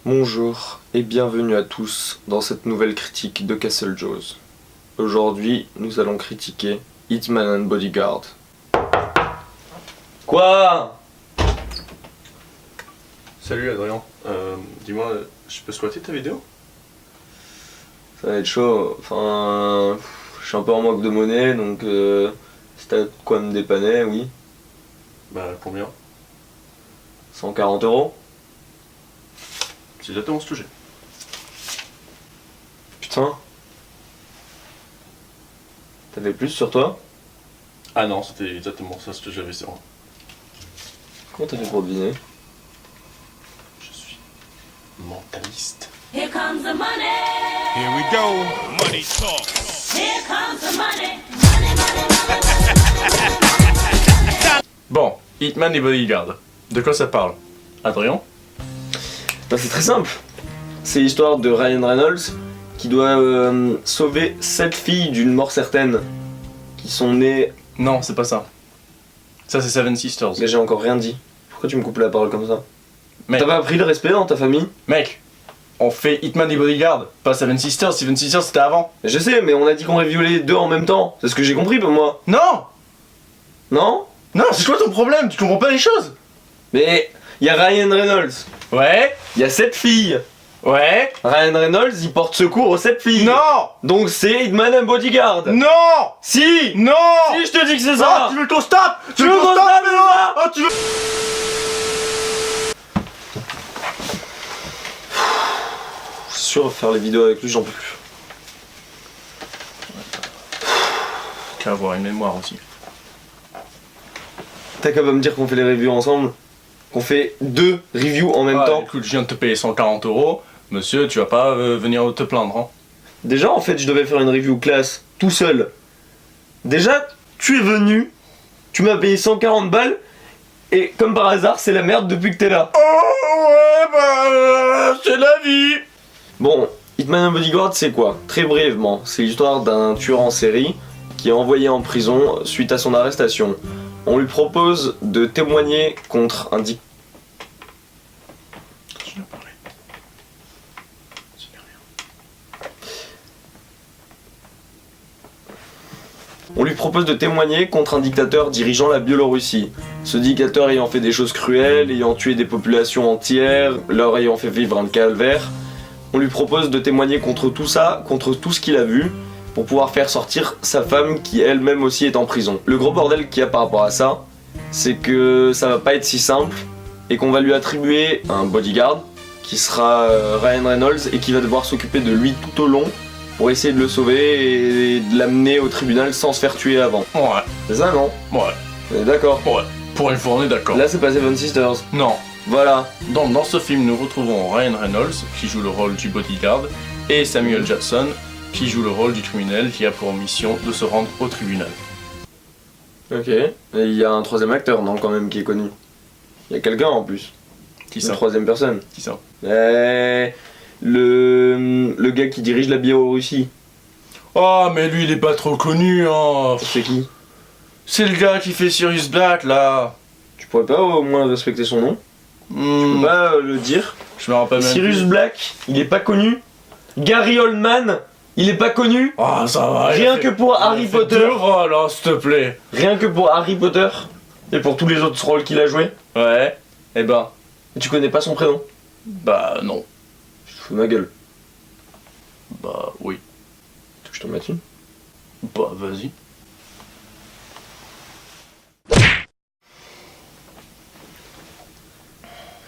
Bonjour et bienvenue à tous dans cette nouvelle critique de Castle Jaws. Aujourd'hui, nous allons critiquer Hitman and Bodyguard. Quoi? Salut Adrien, dis-moi, je peux squatter ta vidéo? Ça va être chaud, enfin... Je suis un peu en manque de monnaie, donc si t'as de quoi me dépanner, oui. Bah combien? 140 €. C'est exactement ce que j'ai. Putain. T'avais plus sur toi? Ah non, c'était exactement ça ce que j'avais, c'est vrai. Comment t'as fait pour deviner? Je suis mentaliste. Here comes the money. Here we go. Money talk. Here comes the money. Money, money, money. Bon, Hitman et Bodyguard. De quoi ça parle? Adrien? Ben, c'est très simple. C'est l'histoire de Ryan Reynolds qui doit sauver 7 filles d'une mort certaine qui sont nées... Non, c'est pas ça. Ça c'est Seven Sisters. Mais j'ai encore rien dit. Pourquoi tu me coupes la parole comme ça? Mec. T'as pas appris le respect dans ta famille? Mec, on fait Hitman et Bodyguard, pas Seven Sisters. Seven Sisters c'était avant. Je sais, mais on a dit qu'on reviewait les deux en même temps. C'est ce que j'ai compris pour moi. Non! Non? Non, c'est quoi ton problème? Tu comprends pas les choses? Mais il y a Ryan Reynolds. Ouais? Il y a 7 filles. Ouais? Ryan Reynolds, il porte secours aux 7 filles. Non! Donc c'est Hitman and Bodyguard. Non! Si! Non! Si, je te dis que c'est Ah, ça! tu veux qu'on se tape? Tu veux qu'on se tape, Benoît? Ah, tu veux... Je suis sûr de faire les vidéos avec lui, j'en peux plus. Qu'à avoir une mémoire aussi. T'as qu'à pas me dire qu'on fait les reviews ensemble? Qu'on fait 2 reviews en même temps? Écoute, je viens de te payer 140 €. Monsieur, tu vas pas venir te plaindre, hein? Déjà, en fait, je devais faire une review classe, tout seul. Déjà, tu es venu, tu m'as payé 140 balles, et comme par hasard, c'est la merde depuis que t'es là. Oh ouais, bah, c'est la vie. Bon, Hitman and Bodyguard, c'est quoi? Très brièvement, c'est l'histoire d'un tueur en série qui est envoyé en prison suite à son arrestation. On lui propose de témoigner contre un dictateur. On lui propose de témoigner contre un dictateur dirigeant la Biélorussie. Ce dictateur ayant fait des choses cruelles, ayant tué des populations entières, leur ayant fait vivre un calvaire. On lui propose de témoigner contre tout ça, contre tout ce qu'il a vu, pour pouvoir faire sortir sa femme qui elle-même aussi est en prison. Le gros bordel qu'il y a par rapport à ça, c'est que ça va pas être si simple, et qu'on va lui attribuer un bodyguard, qui sera Ryan Reynolds, et qui va devoir s'occuper de lui tout au long, pour essayer de le sauver et de l'amener au tribunal sans se faire tuer avant. Ouais, C'est ça, non? ouais, On est d'accord. ouais. Pour une fois, on est d'accord. Là, c'est pas Seven Sisters. Non. Voilà. Dans ce film, nous retrouvons Ryan Reynolds, qui joue le rôle du bodyguard, et Samuel Jackson, qui joue le rôle du criminel qui a pour mission de se rendre au tribunal. Ok. Et il y a un troisième acteur, non, quand même, qui est connu. Il y a quelqu'un en plus. Qui Une ça? troisième personne. Qui ça? Le gars qui dirige la Biélorussie. Oh, mais lui, il est pas trop connu, hein. C'est qui? C'est le gars qui fait Sirius Black, là. Tu pourrais pas au moins respecter son nom? Tu peux pas le dire? Je me rappelle même Sirius plus. Black, il est pas connu. Gary Oldman, il est pas connu. Ah, ça va. Rien que pour Harry Potter. 2 rôles, hein, s'il te plaît. Rien que pour Harry Potter. Et pour tous les autres rôles qu'il a joué. Ouais. Eh ben, Et tu connais pas son prénom? bah non. Je te fous de ma gueule. Bah oui. Tu veux que je t'en mette une? Bah vas-y.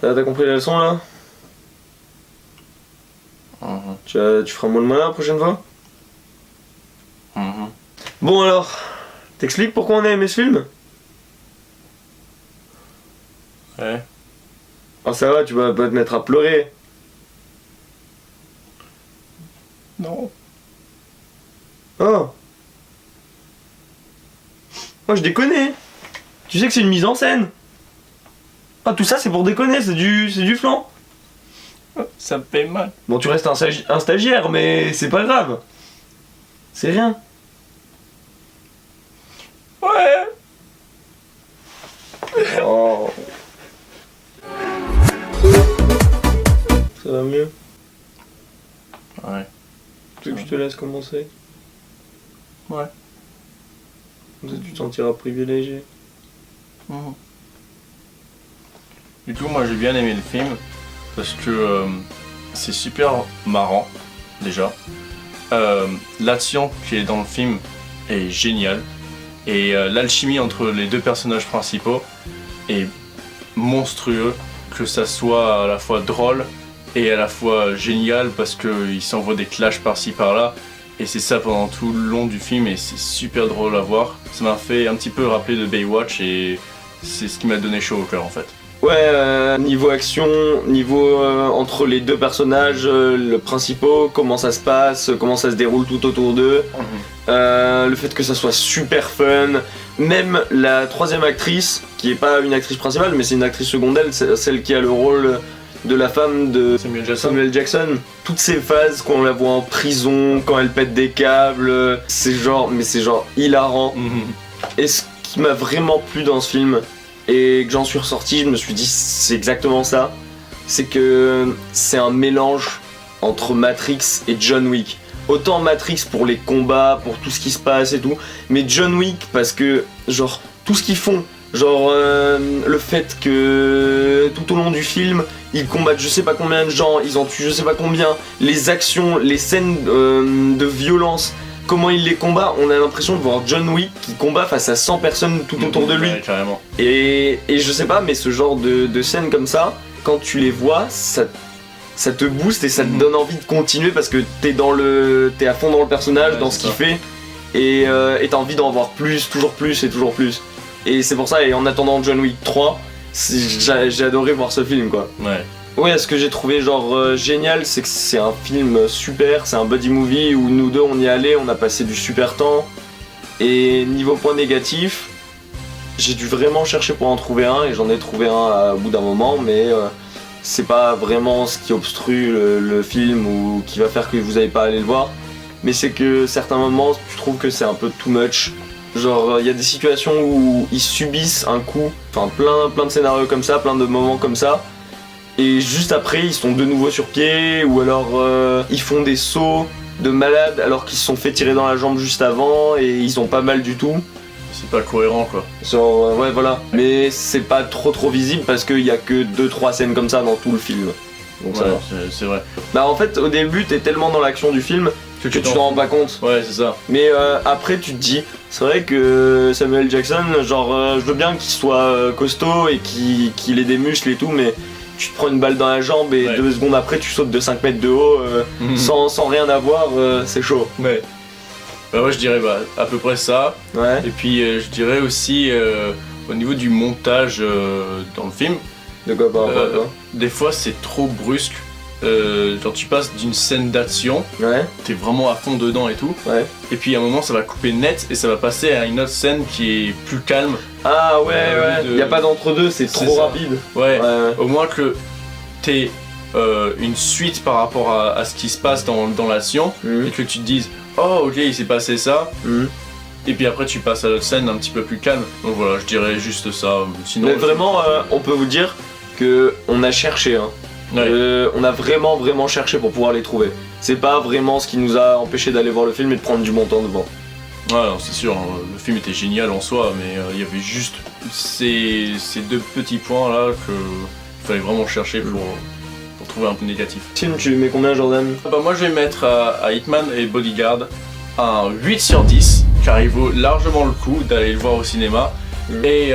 Ça va, t'as compris la leçon là? Tu feras moins le malin la prochaine fois? Bon alors, t'expliques pourquoi on a aimé ce film? Ouais. Ah ça va, tu vas pas te mettre à pleurer. Non. Oh. Moi je déconne. Tu sais que c'est une mise en scène. Ah tout ça c'est pour déconner, c'est du flan. Ça me fait mal. Bon tu restes un stagiaire mais c'est pas grave. C'est rien. Ouais. Oh. Ça va mieux? Ouais. Tu veux que je te laisse commencer? Ouais. Comme ça tu te sentiras privilégié. Mhm. Du coup, moi j'ai bien aimé le film parce que c'est super marrant déjà. L'action qui est dans le film est géniale et l'alchimie entre les deux personnages principaux est monstrueux, que ça soit à la fois drôle et à la fois génial parce qu'ils s'envoient des clashs par-ci par-là. Et c'est ça pendant tout le long du film et c'est super drôle à voir. Ça m'a fait un petit peu rappeler de Baywatch et c'est ce qui m'a donné chaud au cœur en fait. Ouais, niveau action, niveau entre les deux personnages, le principaux, comment ça se passe, comment ça se déroule tout autour d'eux. Le fait que ça soit super fun. Même la troisième actrice, qui est pas une actrice principale mais c'est une actrice secondaire, celle qui a le rôle de la femme de Samuel Jackson. Toutes ces phases, quand on la voit en prison, quand elle pète des câbles, c'est genre hilarant. Et ce qui m'a vraiment plu dans ce film, et que j'en suis ressorti, je me suis dit c'est exactement ça, c'est que c'est un mélange entre Matrix et John Wick. Autant Matrix pour les combats, pour tout ce qui se passe et tout, mais John Wick parce que genre tout ce qu'ils font, genre le fait que tout au long du film ils combattent je sais pas combien de gens, ils en tuent je sais pas combien, les actions, les scènes de violence, comment il les combat, on a l'impression de voir John Wick qui combat face à 100 personnes tout autour de lui. Ouais, carrément. Et je sais pas, mais ce genre de scènes comme ça, quand tu les vois, ça te booste et ça te donne envie de continuer parce que t'es à fond dans le personnage, Ouais, dans ce qu'il fait, et t'as envie d'en voir plus, toujours plus et toujours plus. Et c'est pour ça, et en attendant John Wick 3, j'ai adoré voir ce film quoi. Ouais. Ouais, ce que j'ai trouvé génial, c'est que c'est un film super, c'est un buddy movie où nous deux on y allait, on a passé du super temps. Et niveau point négatif, j'ai dû vraiment chercher pour en trouver un et j'en ai trouvé un au bout d'un moment, mais c'est pas vraiment ce qui obstrue le film ou qui va faire que vous n'allez pas aller le voir. Mais c'est que certains moments, tu trouves que c'est un peu too much. Genre, il y a des situations où ils subissent un coup, enfin plein de scénarios comme ça, plein de moments comme ça. Et juste après, ils sont de nouveau sur pied, ou alors ils font des sauts de malade alors qu'ils se sont fait tirer dans la jambe juste avant et ils ont pas mal du tout. C'est pas cohérent quoi. Genre, ouais, voilà. Mais c'est pas trop visible parce qu'il y a que 2-3 scènes comme ça dans tout le film. Donc ça Ouais, va. c'est vrai. Bah, en fait, au début, t'es tellement dans l'action du film que tu t'en rends pas compte. Ouais, c'est ça. Mais après, tu te dis, c'est vrai que Samuel Jackson, genre, je veux bien qu'il soit costaud et qu'il ait des muscles et tout, mais tu te prends une balle dans la jambe et Ouais. 2 secondes après, tu sautes de 5 mètres de haut sans rien avoir, c'est chaud. Ouais. Bah moi je dirais à peu près ça. Ouais. Et puis je dirais aussi au niveau du montage dans le film, De quoi par rapport à toi? des fois c'est trop brusque. Genre tu passes d'une scène d'action, Ouais, t'es vraiment à fond dedans et tout, ouais. et puis à un moment ça va couper net et ça va passer à une autre scène qui est plus calme. Ah ouais, de- y a pas d'entre-deux, c'est C'est trop ça. rapide. Ouais, Ouais. au moins que t'aies une suite par rapport à ce qui se passe dans l'action et que tu te dises oh ok il s'est passé ça. Mhm. Et puis après tu passes à l'autre scène un petit peu plus calme. Donc voilà, je dirais juste ça. Sinon, Mais vraiment, on peut vous dire que on a cherché, hein. ouais. On a vraiment cherché pour pouvoir les trouver. C'est pas vraiment ce qui nous a empêché d'aller voir le film et de prendre du bon temps devant. Ouais, non, c'est sûr, hein, le film était génial en soi, mais il y avait juste ces deux petits points là que il fallait vraiment chercher pour trouver un peu négatif. Film, tu lui mets combien, Jordan? Bah moi je vais mettre à Hitman et Bodyguard un 8 sur 10, car il vaut largement le coup d'aller le voir au cinéma. Et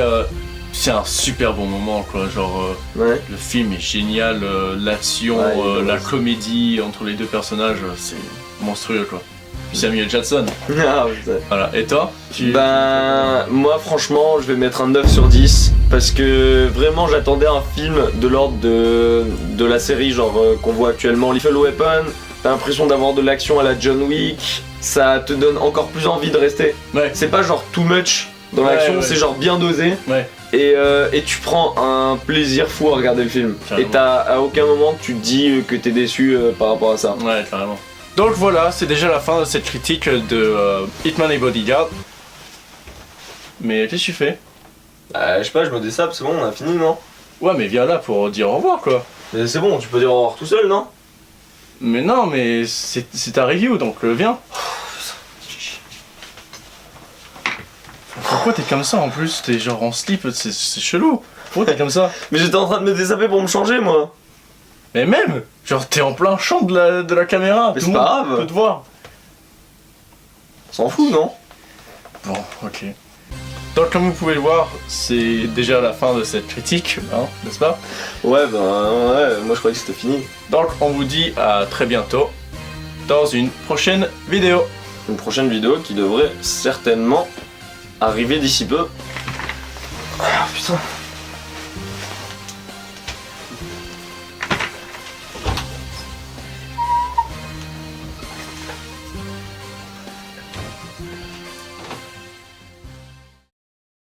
c'est un super bon moment quoi, genre Ouais. le film est génial, l'action, Ouais, il est la drôle. comédie entre les deux personnages, c'est monstrueux quoi. Puis Samuel Jackson, Ah, putain. voilà. Et toi Ben, moi franchement, je vais mettre un 9 sur 10 parce que vraiment j'attendais un film de l'ordre de la série genre qu'on voit actuellement, Lethal Weapon. T'as l'impression d'avoir de l'action à la John Wick, ça te donne encore plus envie de rester. Ouais, C'est pas genre too much dans Ouais, l'action, ouais. c'est genre bien dosé ouais. et tu prends un plaisir fou à regarder le film. Carrément. Et à aucun moment tu te dis que t'es déçu par rapport à ça. Ouais, carrément. Donc voilà, c'est déjà la fin de cette critique de Hitman et Bodyguard. Mais qu'est-ce que tu fais? Je sais pas, je me dessape, c'est bon, on a fini, non? Ouais, mais viens là pour dire au revoir quoi. Mais c'est bon, tu peux dire au revoir tout seul, non? Mais non, mais c'est ta review, donc viens. Pourquoi t'es comme ça en plus? T'es genre en slip, c'est chelou. Pourquoi t'es comme ça? Mais j'étais en train de me dessaper pour me changer, moi. Mais même, genre t'es en plein champ de la caméra, Mais tout c'est le pas monde grave. peut te voir. On s'en fout, non? Bon, ok. Donc comme vous pouvez le voir, c'est déjà la fin de cette critique, hein, n'est-ce pas? Ouais, ben ouais, moi je croyais que c'était fini. Donc on vous dit à très bientôt dans une prochaine vidéo. Une prochaine vidéo qui devrait certainement arriver d'ici peu. Ah putain.